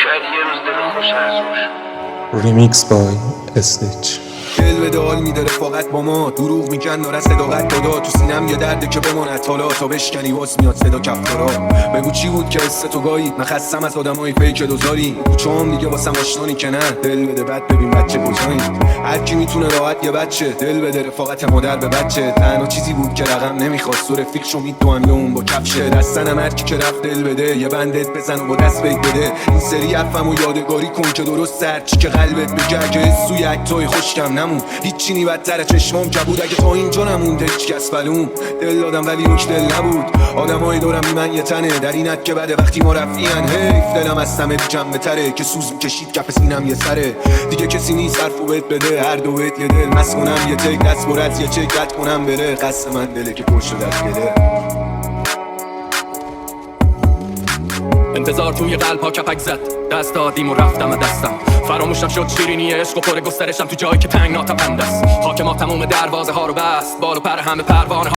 شاید یه روز دلت خوش از روش. ریمیکس بای اسنیچ. دل به دال میده رفاقت با ما، دروغ میگن داره صداقت دادا. تو سینم یه درده که بماند حالا تا بشکنی واس میاد صدا کفتارا. بگو چی بود که حس تو گایی؟ من خستم از آدمای فیک دوزاری. چون دیگه واسم آشنانی که نه، دل بده بعد ببین بچه کجایی. هر کی میتونه راحت یه بچه دل بده رفاقت مادر به بچه. تنها چیزی بود که رقم نمیخواست سور فیکشو میدوام یا اون با کفشه. دستنم هر کی که رفت دل بده یه بندت بزن و با دست بگ بده. این سری حرفمو یادگاری کن که درست سرچی که قلبت بگه. اگه سوی اکتای خوشکم نمون هیچی نی بدتره چشمام کبود. اگه تا اینجا نمونده هیچ کس بلوم دل دادم ولی نوک دل نبود. آدمای دورم بی من یه تنه در اینت که بده وقتی ما رفیان. حیف دلم از همه جنبه تره که سوز میکشید کف سینم یه سره. دیگه کسی نیست حرفو بهت بده هر دو بهت یه دل مس کنم یه تک دست برد یه چک رد کنم بره. قصد من دله که پر شده از گله. انتظار توی قلب ها کپک زد دست دادیم و رفتم دستم. فراموشم شد شیرینی عشق و پر گسترشم تو جایی که تنگ ناتپند است. خاک ما تموم دروازه ها رو بست بال و پر همه پروانه ها.